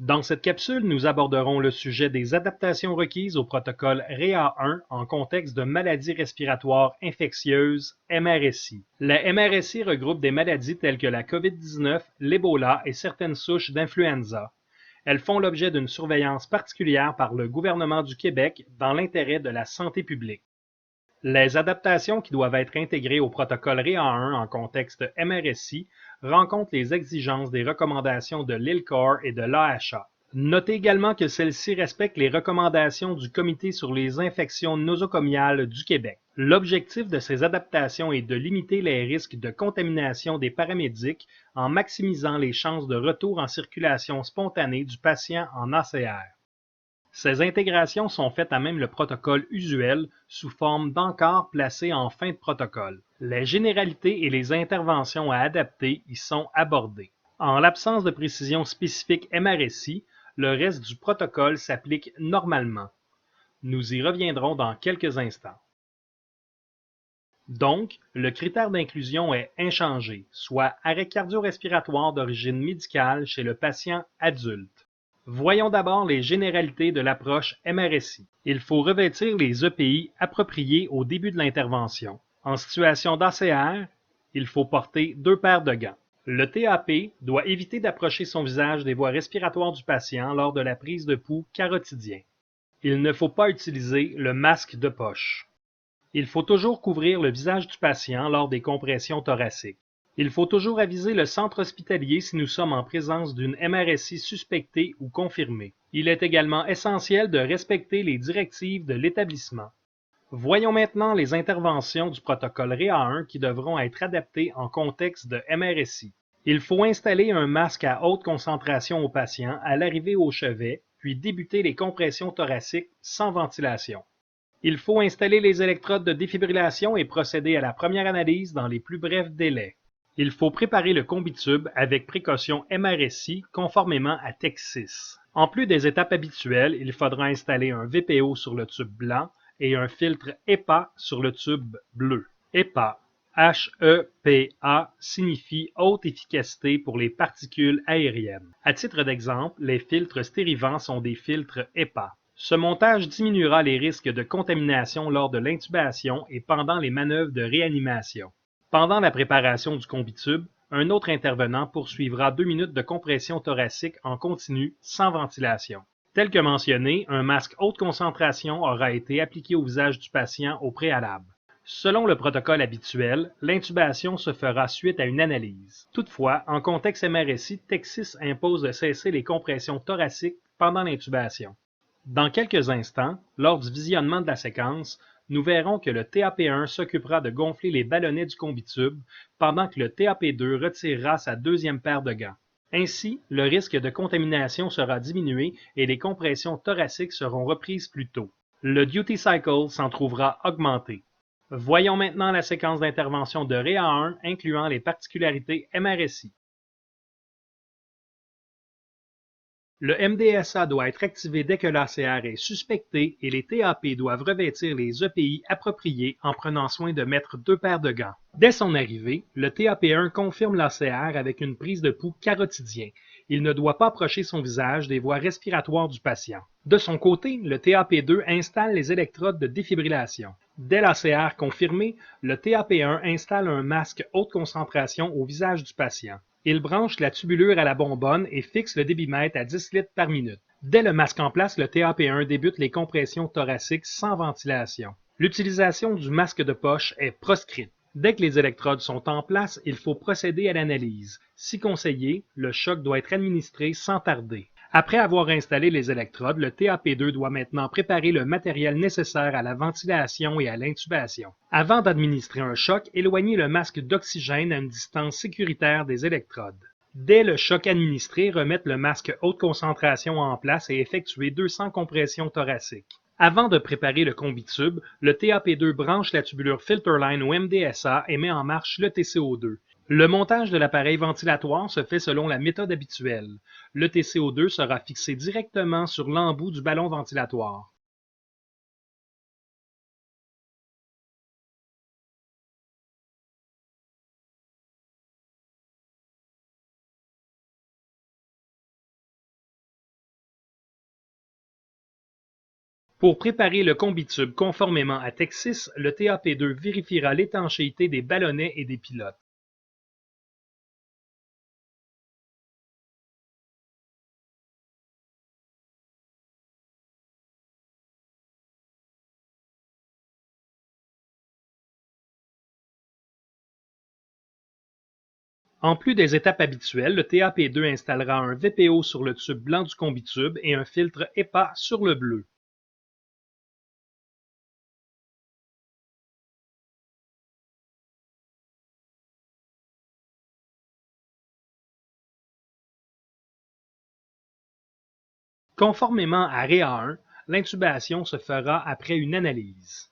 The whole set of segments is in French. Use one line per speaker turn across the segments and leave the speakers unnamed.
Dans cette capsule, nous aborderons le sujet des adaptations requises au protocole REA1 en contexte de maladies respiratoires infectieuses, MRSI. La MRSI regroupe des maladies telles que la COVID-19, l'Ebola et certaines souches d'influenza. Elles font l'objet d'une surveillance particulière par le gouvernement du Québec dans l'intérêt de la santé publique. Les adaptations qui doivent être intégrées au protocole REA1 en contexte MRSI rencontrent les exigences des recommandations de l'ILCOR et de l'AHA. Notez également que celles-ci respectent les recommandations du Comité sur les infections nosocomiales du Québec. L'objectif de ces adaptations est de limiter les risques de contamination des paramédics en maximisant les chances de retour en circulation spontanée du patient en ACR. Ces intégrations sont faites à même le protocole usuel sous forme d'encarts placés en fin de protocole. Les généralités et les interventions à adapter y sont abordées. En l'absence de précision spécifique MRSI, le reste du protocole s'applique normalement. Nous y reviendrons dans quelques instants. Donc, le critère d'inclusion est inchangé, soit arrêt cardio-respiratoire d'origine médicale chez le patient adulte. Voyons d'abord les généralités de l'approche MRSI. Il faut revêtir les EPI appropriés au début de l'intervention. En situation d'ACR, il faut porter 2 paires de gants. Le TAP doit éviter d'approcher son visage des voies respiratoires du patient lors de la prise de pouls carotidien. Il ne faut pas utiliser le masque de poche. Il faut toujours couvrir le visage du patient lors des compressions thoraciques. Il faut toujours aviser le centre hospitalier si nous sommes en présence d'une MRSI suspectée ou confirmée. Il est également essentiel de respecter les directives de l'établissement. Voyons maintenant les interventions du protocole REA1 qui devront être adaptées en contexte de MRSI. Il faut installer un masque à haute concentration au patient à l'arrivée au chevet, puis débuter les compressions thoraciques sans ventilation. Il faut installer les électrodes de défibrillation et procéder à la première analyse dans les plus brefs délais. Il faut préparer le combitube avec précaution MRSI conformément à TEC 6. En plus des étapes habituelles, il faudra installer un VPO sur le tube blanc et un filtre HEPA sur le tube bleu. HEPA, H-E-P-A, signifie haute efficacité pour les particules aériennes. À titre d'exemple, les filtres stérivants sont des filtres HEPA. Ce montage diminuera les risques de contamination lors de l'intubation et pendant les manœuvres de réanimation. Pendant la préparation du combitube, un autre intervenant poursuivra 2 minutes de compression thoracique en continu sans ventilation. Tel que mentionné, un masque haute concentration aura été appliqué au visage du patient au préalable. Selon le protocole habituel, l'intubation se fera suite à une analyse. Toutefois, en contexte MRSI, TEC 6 impose de cesser les compressions thoraciques pendant l'intubation. Dans quelques instants, lors du visionnement de la séquence, nous verrons que le TAP1 s'occupera de gonfler les ballonnets du combitube pendant que le TAP2 retirera sa deuxième paire de gants. Ainsi, le risque de contamination sera diminué et les compressions thoraciques seront reprises plus tôt. Le duty cycle s'en trouvera augmenté. Voyons maintenant la séquence d'intervention de REA1 incluant les particularités MRSI. Le MDSA doit être activé dès que l'ACR est suspecté et les TAP doivent revêtir les EPI appropriés en prenant soin de mettre 2 paires de gants. Dès son arrivée, le TAP1 confirme l'ACR avec une prise de pouls carotidien. Il ne doit pas approcher son visage des voies respiratoires du patient. De son côté, le TAP2 installe les électrodes de défibrillation. Dès l'ACR confirmé, le TAP1 installe un masque haute concentration au visage du patient. Il branche la tubulure à la bonbonne et fixe le débitmètre à 10 litres par minute. Dès le masque en place, le TAP1 débute les compressions thoraciques sans ventilation. L'utilisation du masque de poche est proscrite. Dès que les électrodes sont en place, il faut procéder à l'analyse. Si conseillé, le choc doit être administré sans tarder. Après avoir installé les électrodes, le TAP2 doit maintenant préparer le matériel nécessaire à la ventilation et à l'intubation. Avant d'administrer un choc, éloignez le masque d'oxygène à une distance sécuritaire des électrodes. Dès le choc administré, remettre le masque haute concentration en place et effectuer 200 compressions thoraciques. Avant de préparer le combitube, le TAP2 branche la tubulure Filterline au MDSA et met en marche le TCO2. Le montage de l'appareil ventilatoire se fait selon la méthode habituelle. Le TCO2 sera fixé directement sur l'embout du ballon ventilatoire. Pour préparer le combitube conformément à TEC6, le TAP2 vérifiera l'étanchéité des ballonnets et des pilotes. En plus des étapes habituelles, le TAP2 installera un VPO sur le tube blanc du combitube et un filtre EPA sur le bleu. Conformément à REA 1, l'intubation se fera après une analyse.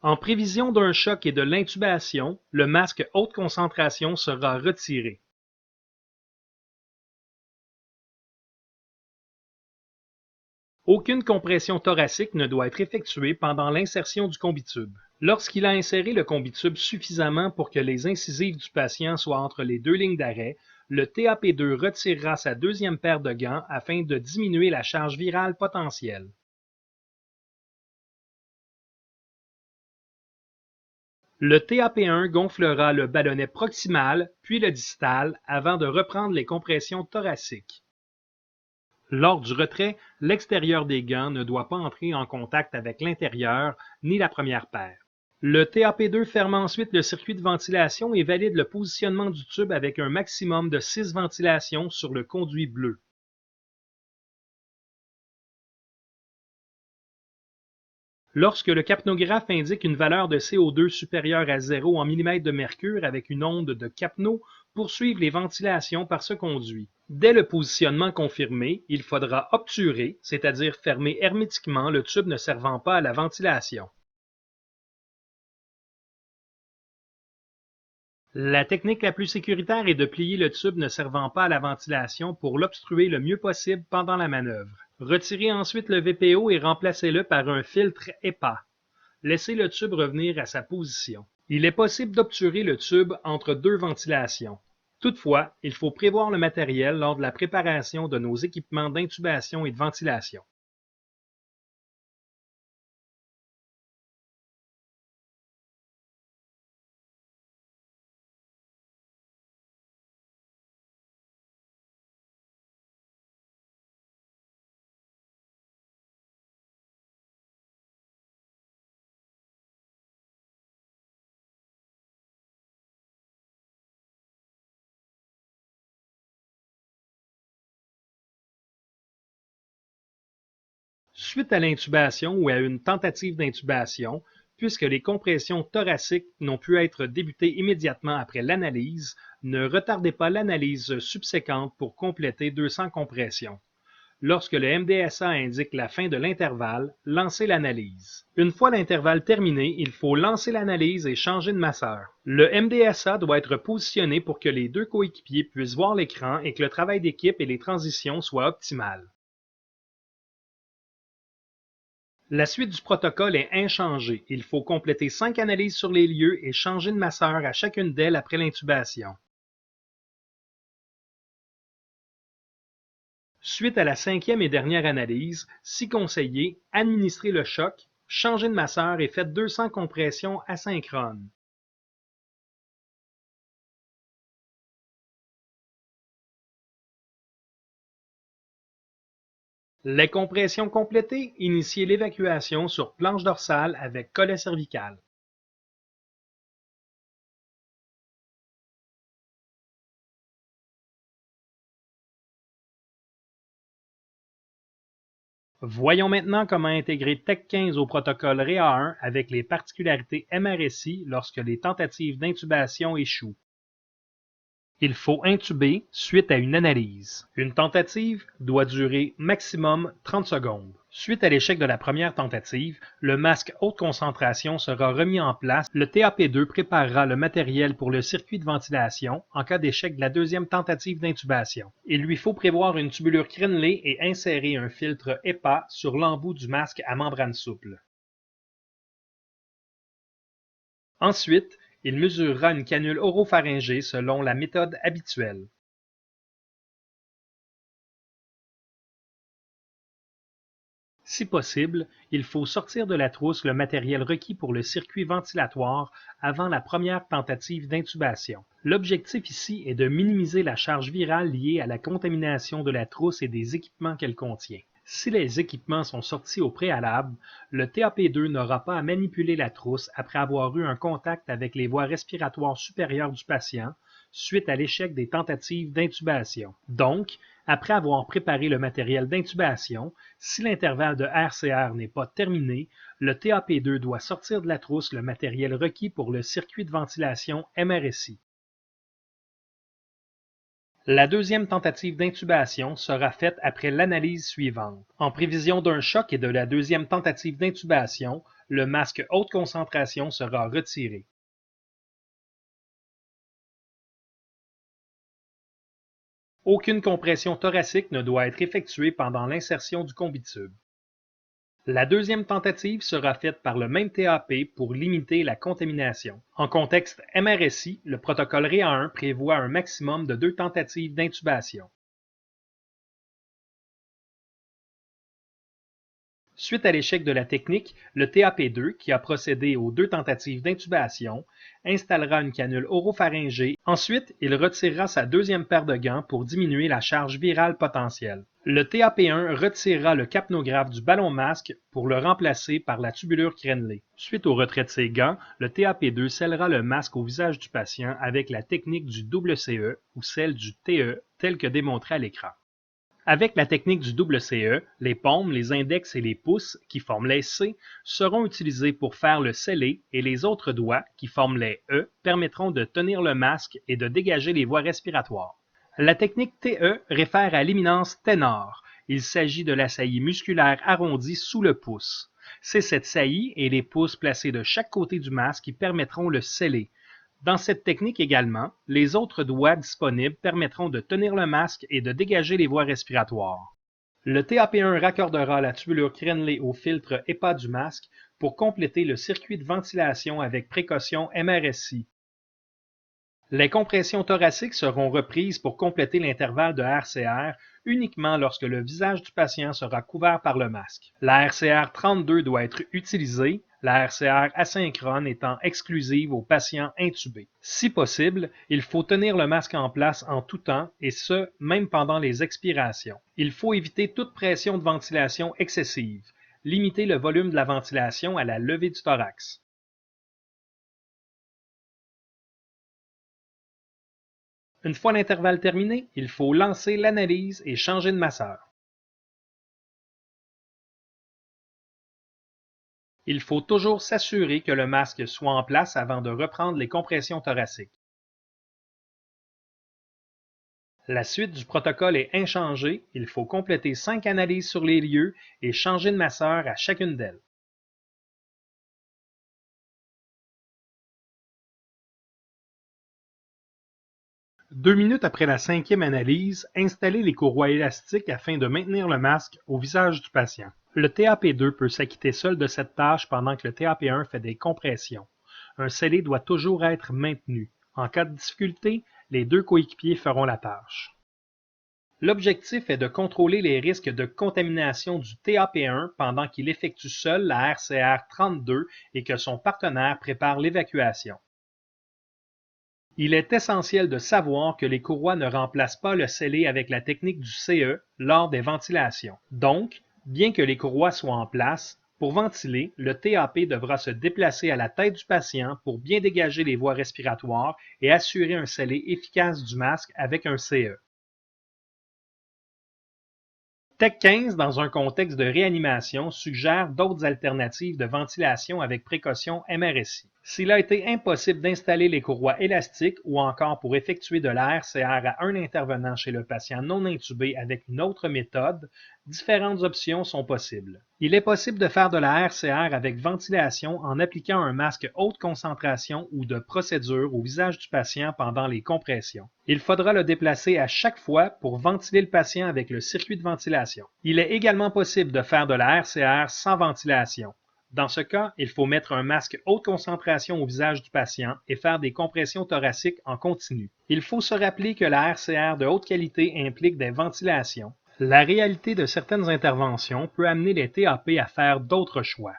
En prévision d'un choc et de l'intubation, le masque haute concentration sera retiré. Aucune compression thoracique ne doit être effectuée pendant l'insertion du combitube. Lorsqu'il a inséré le combitube suffisamment pour que les incisives du patient soient entre les deux lignes d'arrêt, le TAP2 retirera sa deuxième paire de gants afin de diminuer la charge virale potentielle. Le TAP1 gonflera le ballonnet proximal puis le distal avant de reprendre les compressions thoraciques. Lors du retrait, l'extérieur des gants ne doit pas entrer en contact avec l'intérieur ni la première paire. Le TAP2 ferme ensuite le circuit de ventilation et valide le positionnement du tube avec un maximum de 6 ventilations sur le conduit bleu. Lorsque le capnographe indique une valeur de CO2 supérieure à 0 en millimètres de mercure avec une onde de capno, poursuivre les ventilations par ce conduit. Dès le positionnement confirmé, il faudra obturer, c'est-à-dire fermer hermétiquement le tube ne servant pas à la ventilation. La technique la plus sécuritaire est de plier le tube ne servant pas à la ventilation pour l'obstruer le mieux possible pendant la manœuvre. Retirez ensuite le VPO et remplacez-le par un filtre EPA. Laissez le tube revenir à sa position. Il est possible d'obturer le tube entre deux ventilations. Toutefois, il faut prévoir le matériel lors de la préparation de nos équipements d'intubation et de ventilation. Suite à l'intubation ou à une tentative d'intubation, puisque les compressions thoraciques n'ont pu être débutées immédiatement après l'analyse, ne retardez pas l'analyse subséquente pour compléter 200 compressions. Lorsque le MDSA indique la fin de l'intervalle, lancez l'analyse. Une fois l'intervalle terminé, il faut lancer l'analyse et changer de masseur. Le MDSA doit être positionné pour que les deux coéquipiers puissent voir l'écran et que le travail d'équipe et les transitions soient optimales. La suite du protocole est inchangée. Il faut compléter 5 analyses sur les lieux et changer de masseur à chacune d'elles après l'intubation. Suite à la 5e et dernière analyse, si conseillé, administrez le choc, changez de masseur et faites 200 compressions asynchrones. Les compressions complétées, initiez l'évacuation sur planche dorsale avec collet cervical. Voyons maintenant comment intégrer TEC15 au protocole REA 1 avec les particularités MRSI lorsque les tentatives d'intubation échouent. Il faut intuber suite à une analyse. Une tentative doit durer maximum 30 secondes. Suite à l'échec de la première tentative, le masque haute concentration sera remis en place. Le TAP2 préparera le matériel pour le circuit de ventilation en cas d'échec de la deuxième tentative d'intubation. Il lui faut prévoir une tubulure crénelée et insérer un filtre EPA sur l'embout du masque à membrane souple. Ensuite, il mesurera une canule oropharyngée selon la méthode habituelle. Si possible, il faut sortir de la trousse le matériel requis pour le circuit ventilatoire avant la première tentative d'intubation. L'objectif ici est de minimiser la charge virale liée à la contamination de la trousse et des équipements qu'elle contient. Si les équipements sont sortis au préalable, le TAP2 n'aura pas à manipuler la trousse après avoir eu un contact avec les voies respiratoires supérieures du patient suite à l'échec des tentatives d'intubation. Donc, après avoir préparé le matériel d'intubation, si l'intervalle de RCR n'est pas terminé, le TAP2 doit sortir de la trousse le matériel requis pour le circuit de ventilation MRSI. La deuxième tentative d'intubation sera faite après l'analyse suivante. En prévision d'un choc et de la deuxième tentative d'intubation, le masque haute concentration sera retiré. Aucune compression thoracique ne doit être effectuée pendant l'insertion du combitube. La deuxième tentative sera faite par le même TAP pour limiter la contamination. En contexte MRSI, le protocole REA1 prévoit un maximum de 2 tentatives d'intubation. Suite à l'échec de la technique, le TAP2, qui a procédé aux 2 tentatives d'intubation, installera une canule oropharyngée. Ensuite, il retirera sa deuxième paire de gants pour diminuer la charge virale potentielle. Le TAP1 retirera le capnographe du ballon masque pour le remplacer par la tubulure crénelée. Suite au retrait de ces gants, le TAP2 scellera le masque au visage du patient avec la technique du WCE ou celle du TE, telle que démontrée à l'écran. Avec la technique du WCE, les paumes, les index et les pouces, qui forment les C, seront utilisés pour faire le scellé et les autres doigts, qui forment les E, permettront de tenir le masque et de dégager les voies respiratoires. La technique TE réfère à l'éminence ténor. Il s'agit de la saillie musculaire arrondie sous le pouce. C'est cette saillie et les pouces placés de chaque côté du masque qui permettront le scellé. Dans cette technique également, les autres doigts disponibles permettront de tenir le masque et de dégager les voies respiratoires. Le TAP1 raccordera la tubulure crénelée au filtre EPA du masque pour compléter le circuit de ventilation avec précaution MRSI. Les compressions thoraciques seront reprises pour compléter l'intervalle de RCR uniquement lorsque le visage du patient sera couvert par le masque. La RCR 32 doit être utilisée, la RCR asynchrone étant exclusive aux patients intubés. Si possible, il faut tenir le masque en place en tout temps et ce, même pendant les expirations. Il faut éviter toute pression de ventilation excessive. Limiter le volume de la ventilation à la levée du thorax. Une fois l'intervalle terminé, il faut lancer l'analyse et changer de masseur. Il faut toujours s'assurer que le masque soit en place avant de reprendre les compressions thoraciques. La suite du protocole est inchangée, il faut compléter 5 analyses sur les lieux et changer de masseur à chacune d'elles. 2 minutes après la 5e analyse, installez les courroies élastiques afin de maintenir le masque au visage du patient. Le TAP2 peut s'acquitter seul de cette tâche pendant que le TAP1 fait des compressions. Un scellé doit toujours être maintenu. En cas de difficulté, les 2 coéquipiers feront la tâche. L'objectif est de contrôler les risques de contamination du TAP1 pendant qu'il effectue seul la RCR 32 et que son partenaire prépare l'évacuation. Il est essentiel de savoir que les courroies ne remplacent pas le scellé avec la technique du CE lors des ventilations. Donc, bien que les courroies soient en place, pour ventiler, le TAP devra se déplacer à la tête du patient pour bien dégager les voies respiratoires et assurer un scellé efficace du masque avec un CE. Tech 15, dans un contexte de réanimation, suggère d'autres alternatives de ventilation avec précaution MRSI. S'il a été impossible d'installer les courroies élastiques ou encore pour effectuer de la RCR à un intervenant chez le patient non intubé avec une autre méthode, différentes options sont possibles. Il est possible de faire de la RCR avec ventilation en appliquant un masque haute concentration ou de procédure au visage du patient pendant les compressions. Il faudra le déplacer à chaque fois pour ventiler le patient avec le circuit de ventilation. Il est également possible de faire de la RCR sans ventilation. Dans ce cas, il faut mettre un masque haute concentration au visage du patient et faire des compressions thoraciques en continu. Il faut se rappeler que la RCR de haute qualité implique des ventilations. La réalité de certaines interventions peut amener les TAP à faire d'autres choix.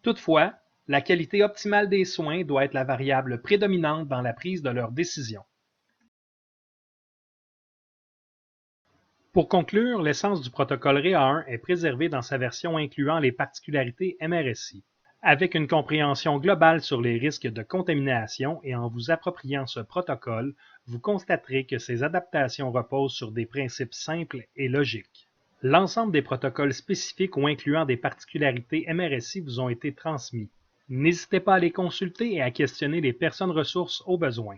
Toutefois, la qualité optimale des soins doit être la variable prédominante dans la prise de leurs décisions. Pour conclure, l'essence du protocole REA1 est préservée dans sa version incluant les particularités MRSI. Avec une compréhension globale sur les risques de contamination et en vous appropriant ce protocole, vous constaterez que ces adaptations reposent sur des principes simples et logiques. L'ensemble des protocoles spécifiques ou incluant des particularités MRSI vous ont été transmis. N'hésitez pas à les consulter et à questionner les personnes ressources au besoin.